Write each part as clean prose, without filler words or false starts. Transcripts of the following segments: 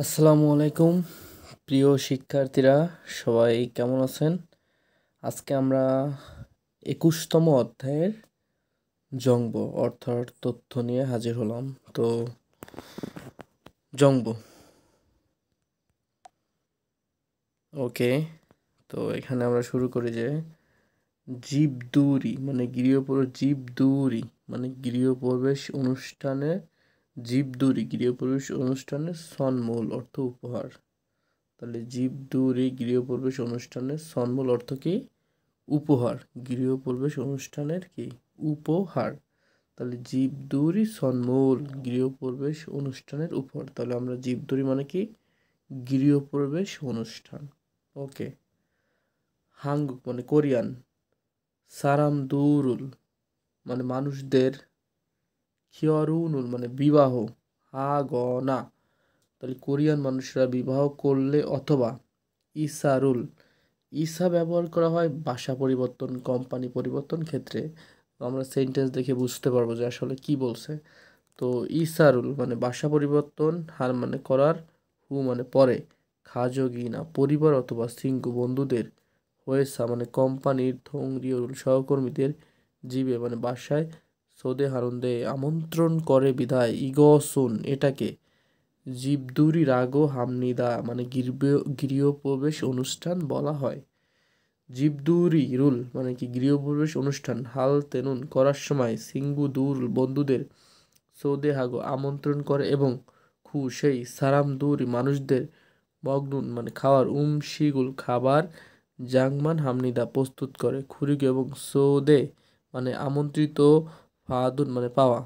আসসালামু আলাইকুম প্রিয় শিক্ষার্থীরা, সবাই কেমন আছেন? আজকে আমরা 21তম অধ্যায়ের জংব অর্থাৎ তথ্য নিয়ে হাজির হলাম। তো জংব, ওকে। তো এখানে আমরা শুরু করি যে জীবদুরি মানে জীবদুরি মানে গৃহপ্রবেশ অনুষ্ঠানে গৃহপ্রবেশ অনুষ্ঠানের সন্মূল অর্থ উপহার। তাহলে জীবদুরি গৃহপ্রবেশ অনুষ্ঠানের সন্মূল অর্থ কি? উপহার। গৃহপ্রবেশ অনুষ্ঠানের কি? উপহার। তাহলে জীবদুরি সন্মূল গৃহপ্রবেশ অনুষ্ঠানের উপহার। তাহলে আমরা জীবদুরি মানে কি? গৃহপ্রবেশ অনুষ্ঠান। ওকে। হাঙ্গুক মানে কোরিয়ান। সারামদুরুল মানে মানুষদের। খিয়রুনুল মানে বিবাহ। হাগনা তাহলে কোরিয়ান মানুষরা বিবাহ করলে অথবা ইসারুল ইসা ব্যবহার করা হয় ভাষা পরিবর্তন, কোম্পানি পরিবর্তন ক্ষেত্রে। তো আমরা সেন্টেন্স দেখে বুঝতে পারবো যে আসলে কি বলছে। তো ইসারুল মানে ভাষা পরিবর্তন, হার মানে করার, হু মানে পরে, খাজগি না পরিবার অথবা সিঙ্গু বন্ধুদের, হয়েসা মানে কোম্পানির, থংরিয়রুল সহকর্মীদের, জিবে মানে বাসায়, সোদে হারুন্দে আমন্ত্রণ করে বিধায়, ইগসুন এটাকে, জীবদুরি রাগো হামনিদা মানে গৃহপ্রবেশ অনুষ্ঠান বলা হয়। জীবদুরি রুল মানে কি? গৃহপ্রবেশ অনুষ্ঠান। হাল তেনুন করার সময়, সিঙ্গু দূর বন্ধুদের, সৌদে হাগো আমন্ত্রণ করে এবং খু সেই সারাম দুরি মানুষদের, মগনুন মানে খাওয়ার, শিগুল খাবার, জাংমান হামনিদা প্রস্তুত করে, খুরিগো এবং সৌদে মানে আমন্ত্রিত, ফাদুন মানে পাওয়া।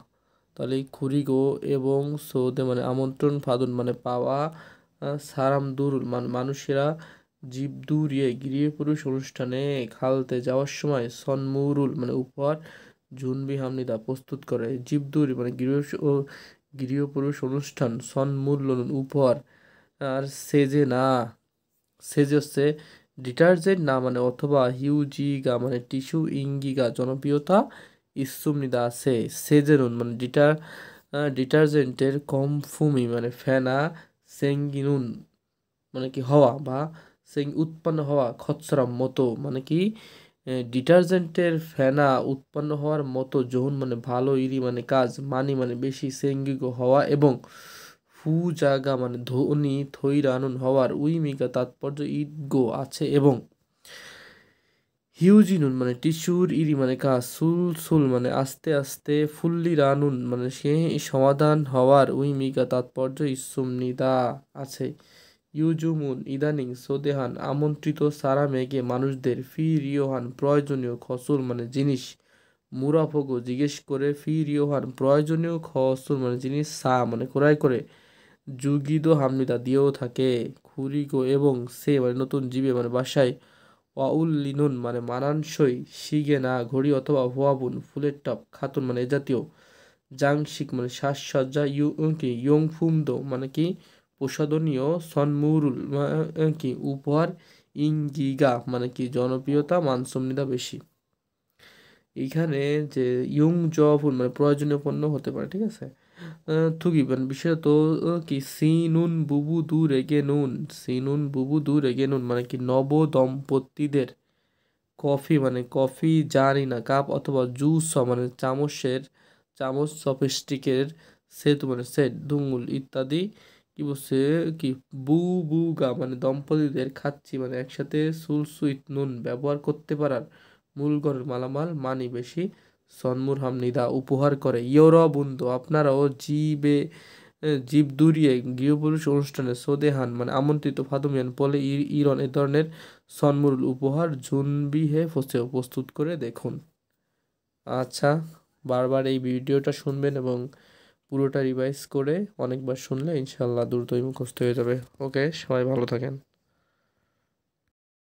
তাহলে এই খুরিগো এবং সৌদে মানে আমন্ত্রণ, ফাদুন মানে পাওয়া, সারাম দুরুল মানে মানুষেরা জীবদুরিয়ে গৃহপুরুষ অনুষ্ঠানে খালতে যাওয়ার সময় সন্মুরুল মানে উপহার, ঝুনবি হামনিদা প্রস্তুত করে। জীবদুরি মানে গৃহপুরুষ অনুষ্ঠান, সন্মূল্য উপহার। আর সেজে না, সেজে হচ্ছে ডিটারজেন্ট না মানে অথবা, হিউজিগা মানে টিস্যু, ইঙ্গিগা জনপ্রিয়তা, ইসুমনিদা আছে। সেজেনুন মানে ডিটারজেন্টের, কমফুমি মানে ফেনা, সেঙ্গিনুন মানে কি হওয়া বা উৎপন্ন হওয়া, খচ্চরাম মতো মানে কি ডিটারজেন্টের ফেনা উৎপন্ন হওয়ার মতো, যৌন মানে ভালো, ইরি মানে কাজ, মানি মানে বেশি, সেঙ্গিগো হওয়া এবং ফু জাগা মানে ধনী, থইরানুন হওয়ার, উইমিকা তাৎপর্য ইদগো আছে এবং হিউজিনুন মানে টিস্যুর, ইরি মানে কাজ, সুল মানে আস্তে আস্তে, ফুল্লি রানুন মানে সে সমাধান হওয়ার, উইমিকা তাৎপর্য ইসুমনিদা আছে। ইউজুমুন ইদানিং, সোদেহান আমন্ত্রিত, সারা মেঘে মানুষদের, ফি রিওহান প্রয়োজনীয়, খসুল মানে জিনিস, মুরাফগো জিজ্ঞেস করে, ফি রিওহান প্রয়োজনীয়, খসুল মানে জিনিস, সা মানে ক্রয় করে, যুগিদো হামনিদা দিয়েও থাকে, খুরিগো এবং সে মানে নতুন জীবে মানে বাসায়, ওয়াউল্লিনুন মানে মানানসই, শিগে না ঘড়ি অথবা হুয়াবুন ফুলের টপ, খাতুন মানে এ জাতীয়, জাংশিক মানে সাজসজ্জা, ইয়ংফুমদো মানে কি প্রসাদনীয়, সনমুরুল কি উপহার, ইঙ্গিগা মানে কি জনপ্রিয়তা, মানসম্নিদা বেশি। এইখানে যে ইয়ং জফুন মানে প্রয়োজনীয় পণ্য হতে পারে, ঠিক আছে। থুগি মানে বিশেষত কি সিনুন বুবু দু রেগে নুন, সিনুন বুবু দু রেগে নুন মানে কি নব দম্পতিদের, কফি মানে কফি, জানি না কাপ অথবা জুস মানে চামচ চপস্টিকের, সেতু মানে সেট, দুঙ্গুল ইত্যাদি কি বলছে কি বু বু গা মানে দম্পতিদের, খাচ্ছি মানে একসাথে, সুইট নুন ব্যবহার করতে পারার, মূল ঘরের মালামাল, মানি বেশি, সন্মুর হামনিদা উপহার করে, ইয়োর বন্ধু আপনারাও জীব দুরিয়ে গৃহপুরুষ অনুষ্ঠানে, সোদেহান মানে আমন্ত্রিত, ফাদুমিয়ান পলে ইরন এ ধরনের সন্মুল উপহার, জুনবিহে ফসেও প্রস্তুত করে দেখুন। আচ্ছা, বারবার এই ভিডিওটা শুনবেন এবং পুরোটা রিভাইজ করে অনেকবার শুনলে ইনশাল্লাহ দ্রুতই মুখস্থ হয়ে যাবে। ওকে, সবাই ভালো থাকেন।